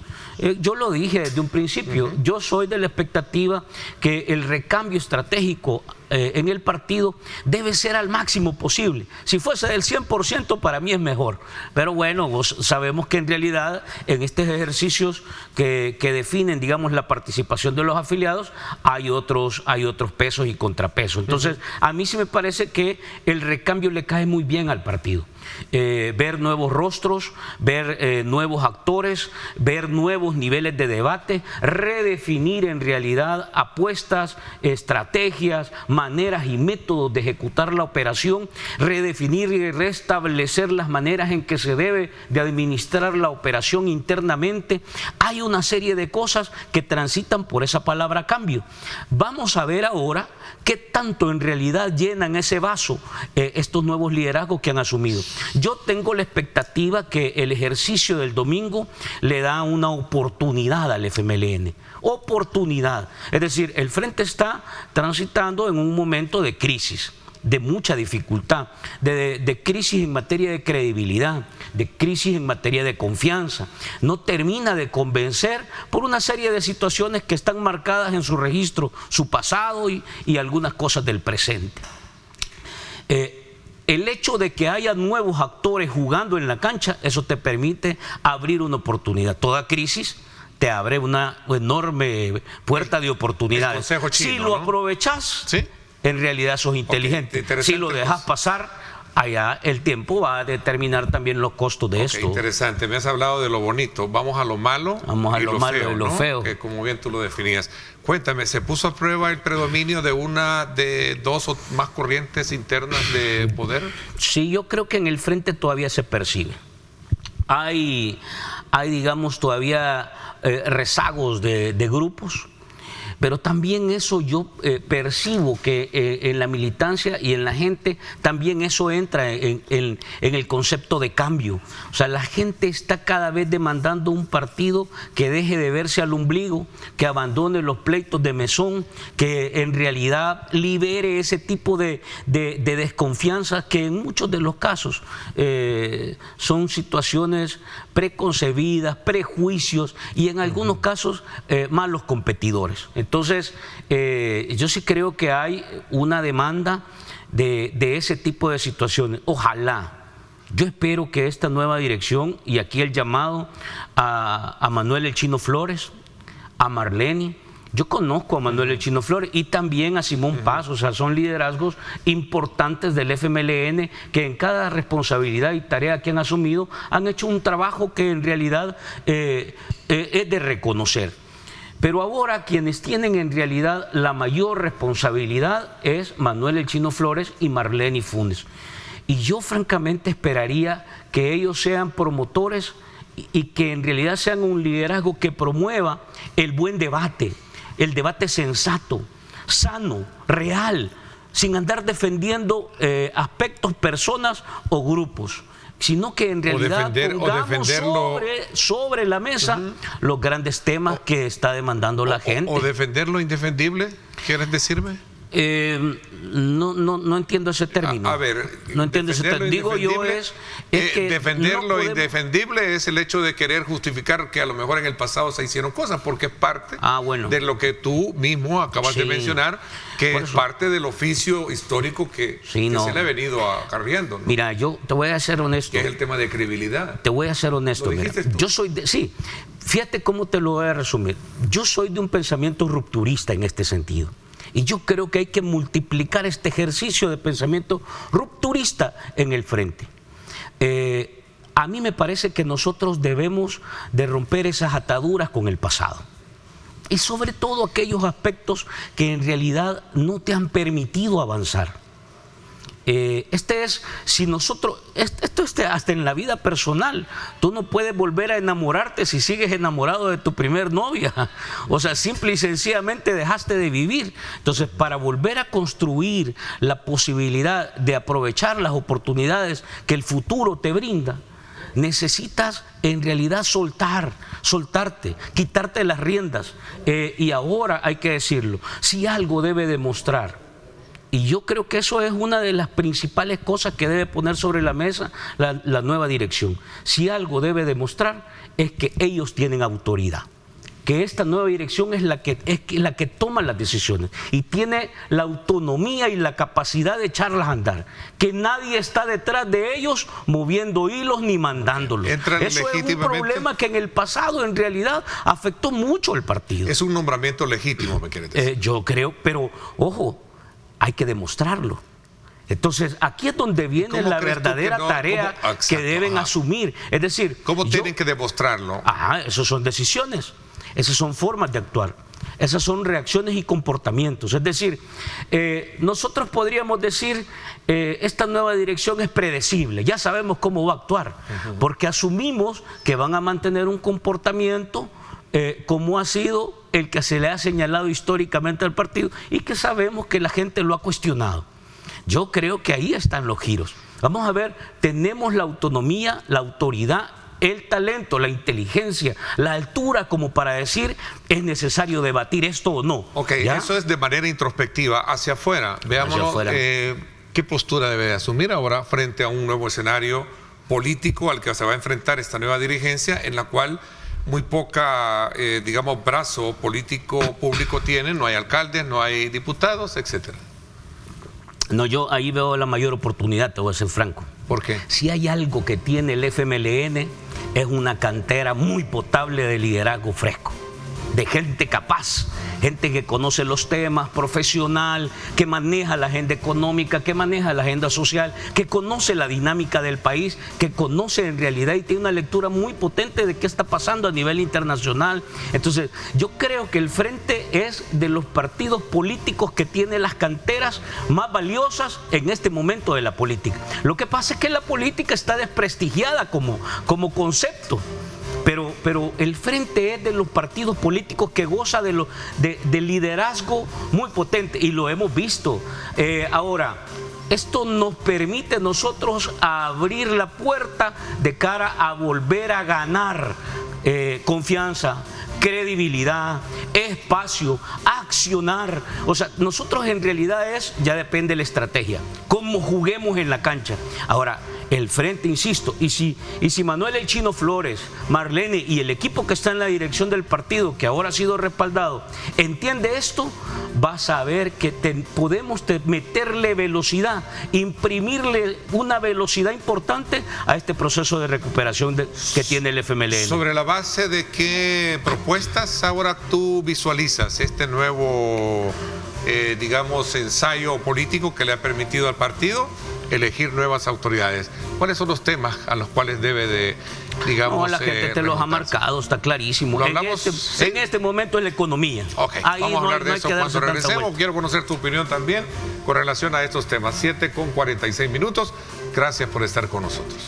Yo lo dije desde un principio, yo soy de la expectativa que el recambio estratégico en el partido debe ser al máximo posible. Si fuese del 100% para mí es mejor. Pero bueno, sabemos que en realidad en estos ejercicios que definen, digamos, la participación de los afiliados, hay otros pesos y contrapesos. Entonces, a mí sí me parece que el recambio le cae muy bien al partido. Ver nuevos rostros, ver nuevos actores, ver nuevos niveles de debate, redefinir en realidad apuestas, estrategias, maneras y métodos de ejecutar la operación, redefinir y restablecer las maneras en que se debe de administrar la operación internamente. Hay una serie de cosas que transitan por esa palabra cambio. Vamos a ver ahora qué tanto en realidad llenan ese vaso estos nuevos liderazgos que han asumido. Yo tengo la expectativa que el ejercicio del domingo le da una oportunidad al FMLN. Oportunidad. Es decir, el frente está transitando en un momento de crisis, de mucha dificultad, de crisis en materia de credibilidad, de crisis en materia de confianza. No termina de convencer por una serie de situaciones que están marcadas en su registro, su pasado y algunas cosas del presente. El hecho de que haya nuevos actores jugando en la cancha, eso te permite abrir una oportunidad. Toda crisis te abre una enorme puerta de oportunidades. Chino, si lo aprovechas, ¿sí? En realidad sos inteligente. Si lo dejas pasar, allá el tiempo va a determinar también los costos de esto. Interesante, me has hablado de lo bonito, vamos a lo malo. Vamos a lo malo feo, y lo feo. Que como bien tú lo definías. Cuéntame, ¿se puso a prueba el predominio de dos o más corrientes internas de poder? Sí, yo creo que en el frente todavía se percibe. Hay digamos, todavía rezagos de grupos. Pero también eso yo percibo que en la militancia y en la gente también eso entra en el concepto de cambio. O sea, la gente está cada vez demandando un partido que deje de verse al ombligo, que abandone los pleitos de mesón, que en realidad libere ese tipo de desconfianza que en muchos de los casos son situaciones preconcebidas, prejuicios y en algunos casos malos competidores. Entonces, yo sí creo que hay una demanda de ese tipo de situaciones. Ojalá, yo espero que esta nueva dirección, y aquí el llamado a Manuel El Chino Flores, a Marlene, yo conozco a Manuel El Chino Flores y también a Simón Paz, o sea, son liderazgos importantes del FMLN que en cada responsabilidad y tarea que han asumido han hecho un trabajo que en realidad es de reconocer. Pero ahora quienes tienen en realidad la mayor responsabilidad es Manuel El Chino Flores y Marlene Funes. Y yo francamente esperaría que ellos sean promotores y que en realidad sean un liderazgo que promueva el buen debate, el debate sensato, sano, real, sin andar defendiendo aspectos, personas o grupos, sino que en realidad pongamos sobre la mesa los grandes temas que está demandando la gente. ¿O defender lo indefendible? ¿Quieres decirme? No entiendo ese término. A ver, no entiendo ese término. Digo yo es que defender no lo podemos... indefendible es el hecho de querer justificar que a lo mejor en el pasado se hicieron cosas, porque es parte de lo que tú mismo acabas de mencionar, que es parte del oficio histórico que se le ha venido acarreando, ¿no? Mira, yo te voy a ser honesto. Que es el tema de credibilidad. Te voy a ser honesto. Mira, yo soy sí, fíjate cómo te lo voy a resumir. Yo soy de un pensamiento rupturista en este sentido. Y yo creo que hay que multiplicar este ejercicio de pensamiento rupturista en el frente. A mí me parece que nosotros debemos de romper esas ataduras con el pasado. Y sobre todo aquellos aspectos que en realidad no te han permitido avanzar. Si nosotros, esto hasta en la vida personal, tú no puedes volver a enamorarte si sigues enamorado de tu primer novia. O sea, simple y sencillamente dejaste de vivir. Entonces, para volver a construir la posibilidad de aprovechar las oportunidades que el futuro te brinda, necesitas en realidad soltarte, quitarte las riendas. Y ahora hay que decirlo, si algo debe demostrar, y yo creo que eso es una de las principales cosas que debe poner sobre la mesa la nueva dirección. Si algo debe demostrar es que ellos tienen autoridad, que esta nueva dirección es la que toma las decisiones y tiene la autonomía y la capacidad de echarlas a andar, que nadie está detrás de ellos moviendo hilos ni mandándolos. Eso es un problema que en el pasado en realidad afectó mucho al partido. Es un nombramiento legítimo, me quieres decir. Yo creo, pero ojo, hay que demostrarlo. Entonces, aquí es donde viene la verdadera tarea que deben asumir. Es decir, ¿cómo tienen que demostrarlo? Esas son decisiones, esas son formas de actuar, esas son reacciones y comportamientos. Es decir, nosotros podríamos decir, esta nueva dirección es predecible, ya sabemos cómo va a actuar, porque asumimos que van a mantener un comportamiento como ha sido el que se le ha señalado históricamente al partido y que sabemos que la gente lo ha cuestionado. Yo creo que ahí están los giros. Vamos a ver, tenemos la autonomía, la autoridad, el talento, la inteligencia, la altura como para decir es necesario debatir esto o no. Ok, ¿ya? Eso es de manera introspectiva. Hacia afuera, veámonos qué postura debe asumir ahora frente a un nuevo escenario político al que se va a enfrentar esta nueva dirigencia, en la cual muy poca, digamos, brazo político público tienen, no hay alcaldes, no hay diputados, etcétera. No, yo ahí veo la mayor oportunidad, te voy a ser franco. ¿Por qué? Si hay algo que tiene el FMLN, es una cantera muy potable de liderazgo fresco, de gente capaz, gente que conoce los temas, profesional, que maneja la agenda económica, que maneja la agenda social, que conoce la dinámica del país, que conoce en realidad y tiene una lectura muy potente de qué está pasando a nivel internacional. Entonces, yo creo que el Frente es de los partidos políticos que tiene las canteras más valiosas en este momento de la política. Lo que pasa es que la política está desprestigiada como concepto. Pero el Frente es de los partidos políticos que goza de liderazgo muy potente y lo hemos visto. Ahora, esto nos permite a nosotros abrir la puerta de cara a volver a ganar confianza, credibilidad, espacio, accionar. O sea, nosotros en realidad ya depende de la estrategia, cómo juguemos en la cancha. Ahora, el Frente, insisto, y si Manuel El Chino Flores, Marlene y el equipo que está en la dirección del partido, que ahora ha sido respaldado, entiende esto, vas a ver que podemos meterle velocidad, imprimirle una velocidad importante a este proceso de recuperación que tiene el FMLN. ¿Sobre la base de qué propuestas ahora tú visualizas este nuevo, digamos, ensayo político que le ha permitido al partido elegir nuevas autoridades? ¿Cuáles son los temas a los cuales debe de, digamos, no, la gente te los ha marcado, está clarísimo. En este momento es la economía. Okay. Vamos a hablar de eso cuando regresemos. Quiero conocer tu opinión también con relación a estos temas. 7:46. Gracias por estar con nosotros.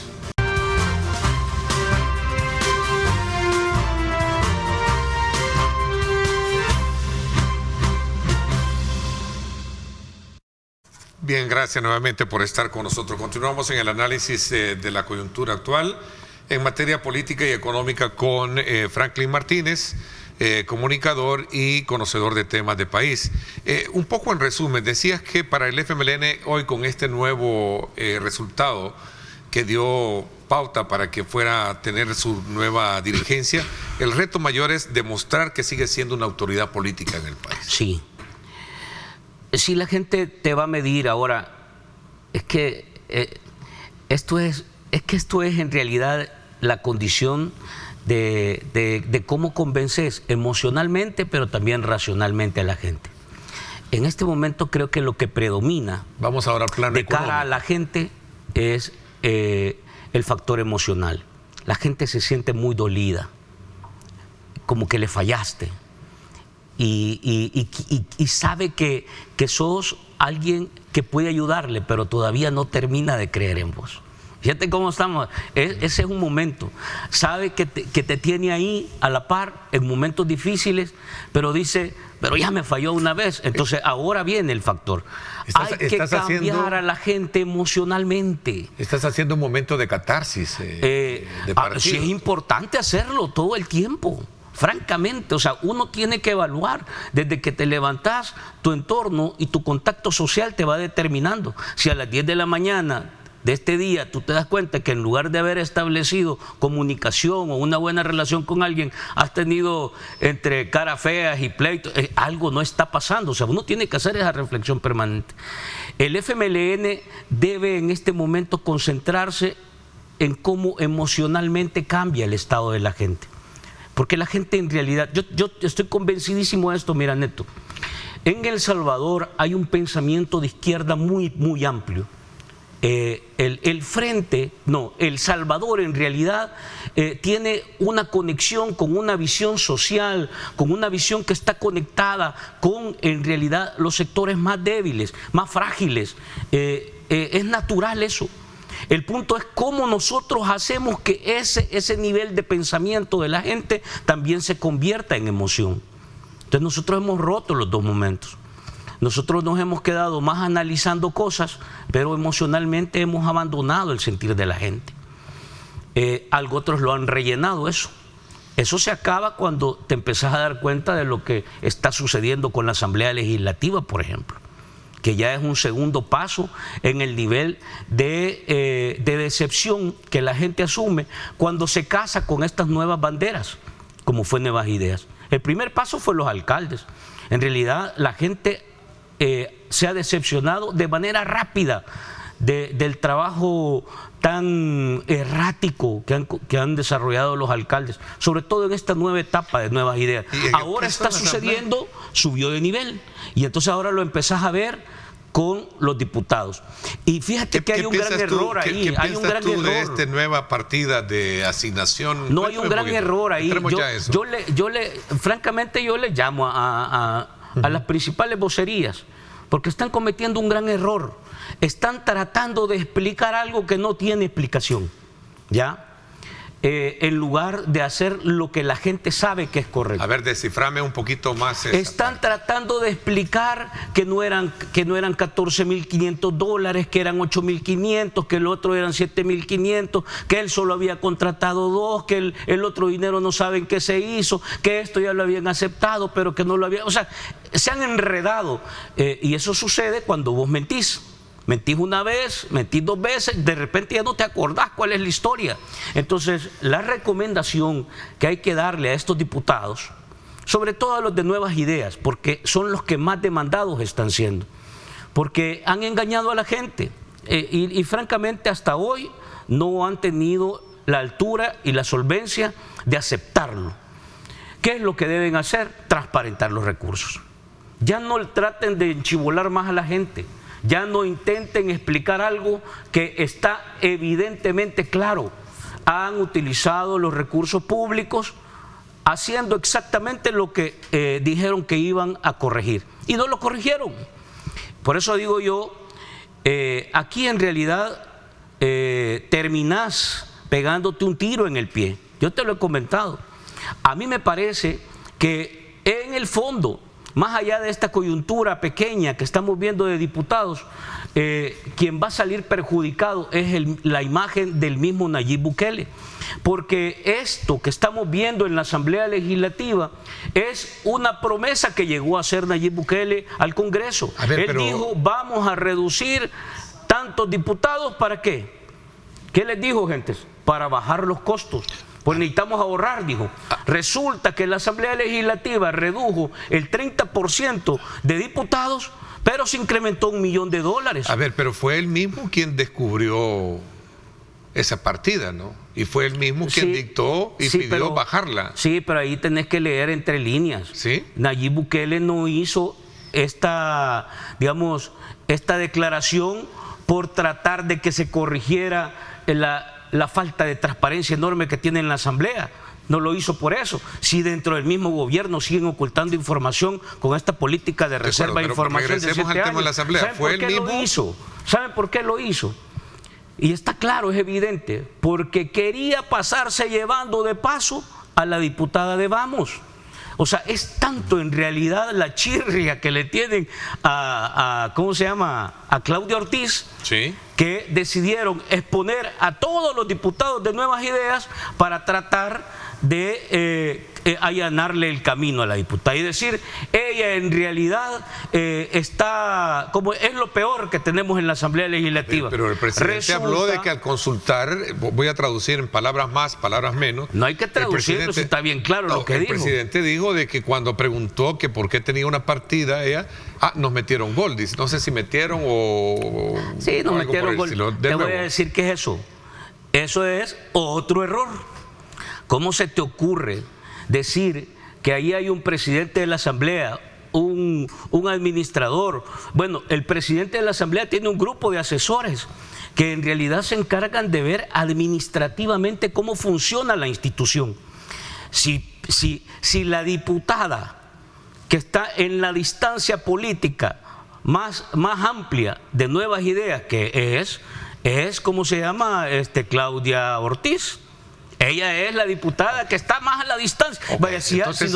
Bien, gracias nuevamente por estar con nosotros. Continuamos en el análisis de la coyuntura actual en materia política y económica con Franklin Martínez, comunicador y conocedor de temas de país. Un poco en resumen, decías que para el FMLN hoy con este nuevo resultado que dio pauta para que fuera a tener su nueva dirigencia, el reto mayor es demostrar que sigue siendo una autoridad política en el país. Sí. Si la gente te va a medir ahora, es que esto es en realidad la condición de cómo convences emocionalmente, pero también racionalmente a la gente. En este momento creo que lo que predomina vamos ahora al plano de cara económico a la gente es el factor emocional. La gente se siente muy dolida, como que le fallaste. Y sabe que sos alguien que puede ayudarle, pero todavía no termina de creer en vos. Fíjate cómo estamos. Ese es un momento. Sabe que te tiene ahí a la par en momentos difíciles, pero dice, pero ya me falló una vez. Entonces ahora viene el factor. Hay que cambiar a la gente emocionalmente. Estás haciendo un momento de catarsis. De sí, es importante hacerlo todo el tiempo. Francamente, o sea, uno tiene que evaluar desde que te levantás, tu entorno y tu contacto social te va determinando. Si a las 10 de la mañana de este día tú te das cuenta que en lugar de haber establecido comunicación o una buena relación con alguien, has tenido entre caras feas y pleitos, algo no está pasando. O sea, uno tiene que hacer esa reflexión permanente. El FMLN debe en este momento concentrarse en cómo emocionalmente cambia el estado de la gente. Porque la gente en realidad, yo estoy convencidísimo de esto, mira Neto, en El Salvador hay un pensamiento de izquierda muy, muy amplio. El Salvador en realidad tiene una conexión con una visión social, con una visión que está conectada con en realidad los sectores más débiles, más frágiles. Es natural eso. El punto es cómo nosotros hacemos que ese nivel de pensamiento de la gente también se convierta en emoción. Entonces nosotros hemos roto los dos momentos. Nosotros nos hemos quedado más analizando cosas, pero emocionalmente hemos abandonado el sentir de la gente. Algo otros lo han rellenado eso. Eso se acaba cuando te empezás a dar cuenta de lo que está sucediendo con la Asamblea Legislativa, por ejemplo, que ya es un segundo paso en el nivel de decepción que la gente asume cuando se casa con estas nuevas banderas, como fue Nuevas Ideas. El primer paso fue los alcaldes. En realidad la gente se ha decepcionado de manera rápida del trabajo tan errático que han desarrollado los alcaldes, sobre todo en esta nueva etapa de nuevas ideas. Ahora está sucediendo, subió de nivel, y entonces ahora lo empezás a ver con los diputados. Y fíjate que hay un gran error ahí. Hay un gran error de esta nueva partida de asignación. No, hay un gran error ahí. Francamente, yo le llamo a las principales vocerías, porque están cometiendo un gran error. Están tratando de explicar algo que no tiene explicación, ¿ya? En lugar de hacer lo que la gente sabe que es correcto. A ver, desciframe un poquito más esa Están parte. tratando de explicar que no eran 14.500 dólares, que eran 8.500, que el otro eran 7.500, que él solo había contratado 2, que el otro dinero no saben qué se hizo, que esto ya lo habían aceptado, pero que no lo habían... O sea, se han enredado. Y eso sucede cuando vos mentís. Mentís una vez, mentís 2 veces, de repente ya no te acordás cuál es la historia. Entonces, la recomendación que hay que darle a estos diputados, sobre todo a los de nuevas ideas, porque son los que más demandados están siendo, porque han engañado a la gente y francamente hasta hoy no han tenido la altura y la solvencia de aceptarlo. ¿Qué es lo que deben hacer? Transparentar los recursos. Ya no traten de enchibolar más a la gente. Ya no intenten explicar algo que está evidentemente claro. Han utilizado los recursos públicos haciendo exactamente lo que dijeron que iban a corregir. Y no lo corrigieron. Por eso digo yo, aquí en realidad terminás pegándote un tiro en el pie. Yo te lo he comentado. A mí me parece que en el fondo, más allá de esta coyuntura pequeña que estamos viendo de diputados, quien va a salir perjudicado es la imagen del mismo Nayib Bukele. Porque esto que estamos viendo en la Asamblea Legislativa es una promesa que llegó a hacer Nayib Bukele al Congreso. Él dijo, vamos a reducir tantos diputados, ¿para qué? ¿Qué les dijo, gentes? Para bajar los costos. Pues necesitamos ahorrar, dijo. Resulta que la Asamblea Legislativa redujo el 30% de diputados, pero se incrementó $1 millón. A ver, pero fue él mismo quien descubrió esa partida, ¿no? Y fue él mismo quien dictó y pidió bajarla. Sí, pero ahí tenés que leer entre líneas. ¿Sí? Nayib Bukele no hizo esta declaración por tratar de que se corrigiera la falta de transparencia enorme que tiene en la Asamblea. No lo hizo por eso. Si dentro del mismo gobierno siguen ocultando información con esta política de reserva de información de 7 años. Tema de la Asamblea. ¿Fue él mismo? Lo hizo? ¿Saben por qué lo hizo? Y está claro, es evidente, porque quería pasarse llevando de paso a la diputada de Vamos. O sea, es tanto en realidad la chirria que le tienen ¿cómo se llama? A Claudia Ortiz, sí, que decidieron exponer a todos los diputados de Nuevas Ideas para tratar de allanarle el camino a la diputada y decir, ella en realidad está, como es lo peor que tenemos en la Asamblea Legislativa. Pero el presidente habló de que al consultar, voy a traducir en palabras más, palabras menos. No hay que traducirlo, si está bien claro lo que dijo. El presidente dijo de que cuando preguntó que por qué tenía una partida ella, nos metieron gol, dice, no sé si metieron o... Sí, nos metieron gol. Te voy a decir qué es eso. Eso es otro error. ¿Cómo se te ocurre decir que ahí hay un presidente de la Asamblea, un administrador? Bueno, el presidente de la Asamblea tiene un grupo de asesores que en realidad se encargan de ver administrativamente cómo funciona la institución. Si la diputada que está en la distancia política más amplia de Nuevas Ideas, que es ¿cómo se llama? Claudia Ortiz. Ella es la diputada que está más a la distancia. Okay. Vaya, entonces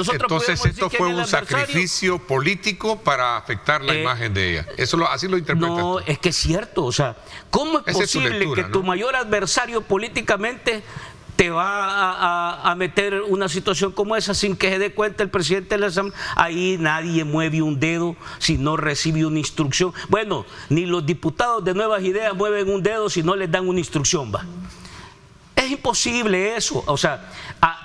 esto fue un sacrificio político para afectar la imagen de ella. Así lo interpretas. No, es que es cierto. O sea, ¿cómo es posible que tu mayor adversario políticamente te va a meter una situación como esa sin que se dé cuenta el presidente de la Asamblea? Ahí nadie mueve un dedo si no recibe una instrucción. Bueno, ni los diputados de Nuevas Ideas mueven un dedo si no les dan una instrucción, va. Es imposible eso. O sea,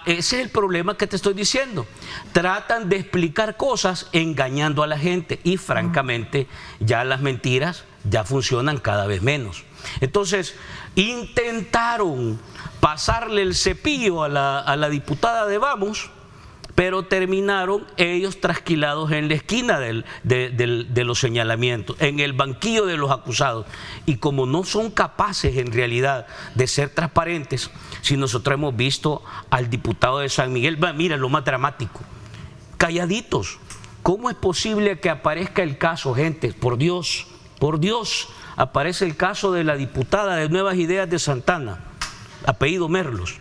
ese es el problema que te estoy diciendo. Tratan de explicar cosas engañando a la gente y francamente ya las mentiras ya funcionan cada vez menos. Entonces, intentaron pasarle el cepillo a la diputada de Vamos, pero terminaron ellos trasquilados en la esquina de los señalamientos, en el banquillo de los acusados. Y como no son capaces en realidad de ser transparentes, si nosotros hemos visto al diputado de San Miguel, mira lo más dramático, calladitos. ¿Cómo es posible que aparezca el caso, gente? Por Dios, aparece el caso de la diputada de Nuevas Ideas de Santana, apellido Merlos,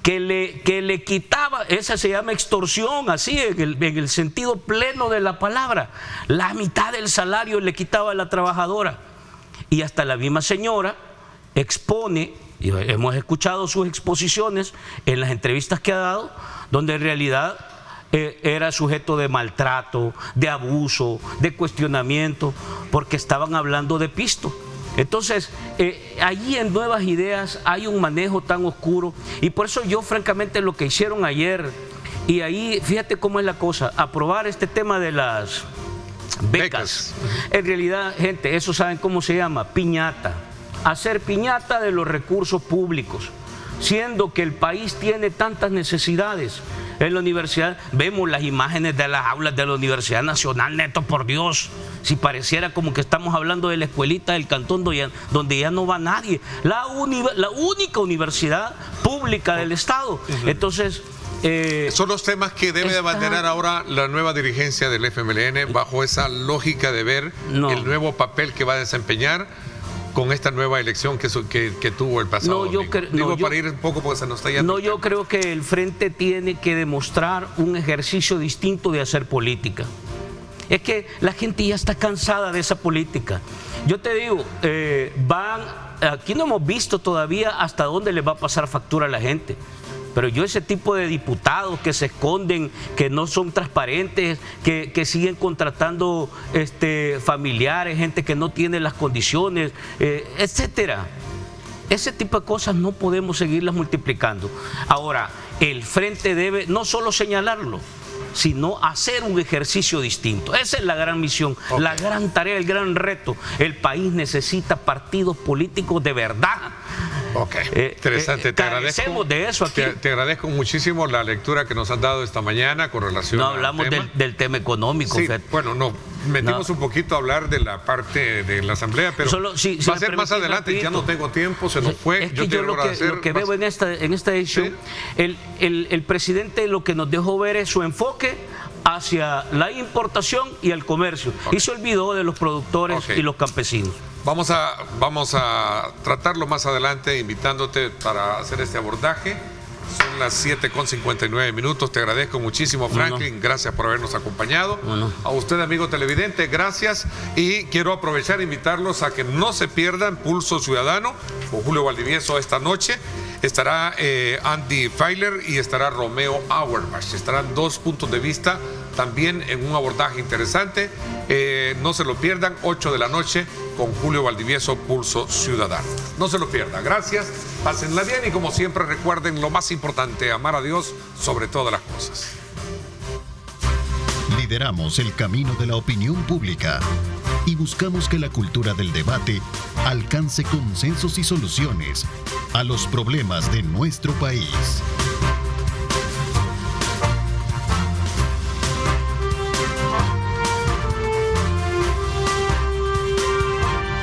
que le quitaba, esa se llama extorsión, así en el sentido pleno de la palabra, la mitad del salario le quitaba a la trabajadora. Y hasta la misma señora expone, y hemos escuchado sus exposiciones en las entrevistas que ha dado, donde en realidad era sujeto de maltrato, de abuso, de cuestionamiento, porque estaban hablando de pisto. Entonces, allí en Nuevas Ideas hay un manejo tan oscuro y por eso yo francamente lo que hicieron ayer, y ahí fíjate cómo es la cosa, aprobar este tema de las becas. En realidad, gente, eso saben cómo se llama, piñata. Hacer piñata de los recursos públicos, siendo que el país tiene tantas necesidades. En la universidad vemos las imágenes de las aulas de la Universidad Nacional, neto, por Dios, si pareciera como que estamos hablando de la escuelita del cantón donde ya no va nadie, la única universidad pública del Estado. Entonces, son los temas que debe de abanderar ahora la nueva dirigencia del FMLN bajo esa lógica de ver el nuevo papel que va a desempeñar con esta nueva elección que tuvo el pasado domingo. Para ir un poco porque se nos está yendo. Yo creo que el Frente tiene que demostrar un ejercicio distinto de hacer política. Es que la gente ya está cansada de esa política. Yo te digo, aquí no hemos visto todavía hasta dónde le va a pasar factura a la gente. Pero yo ese tipo de diputados que se esconden, que no son transparentes, que siguen contratando familiares, gente que no tiene las condiciones, etcétera. Ese tipo de cosas no podemos seguirlas multiplicando. Ahora, el Frente debe no solo señalarlo, sino hacer un ejercicio distinto. Esa es la gran misión, la gran tarea, el gran reto. El país necesita partidos políticos de verdad. Interesante, te agradezco. De eso aquí. Te agradezco muchísimo la lectura que nos han dado esta mañana con relación al tema. No hablamos del tema económico. Sí, bueno, metimos un poquito a hablar de la parte de la asamblea, pero va a ser más adelante, rapidito. Ya no tengo tiempo, se nos fue. Es que yo lo que veo en esta edición, ¿sí? el presidente lo que nos dejó ver es su enfoque hacia la importación y el comercio, y se olvidó de los productores y los campesinos. Vamos a tratarlo más adelante, invitándote para hacer este abordaje. Son las 7:59. Te agradezco muchísimo, Franklin. Gracias por habernos acompañado. A usted, amigo televidente, gracias. Y quiero aprovechar e invitarlos a que no se pierdan Pulso Ciudadano con Julio Valdivieso esta noche. Estará Andy Feiler y estará Romeo Auerbach. Estarán dos puntos de vista también en un abordaje interesante. No se lo pierdan, 8 de la noche con Julio Valdivieso, Pulso Ciudadano. No se lo pierdan. Gracias, pásenla bien y como siempre recuerden lo más importante, amar a Dios sobre todas las cosas. Lideramos el camino de la opinión pública y buscamos que la cultura del debate alcance consensos y soluciones a los problemas de nuestro país.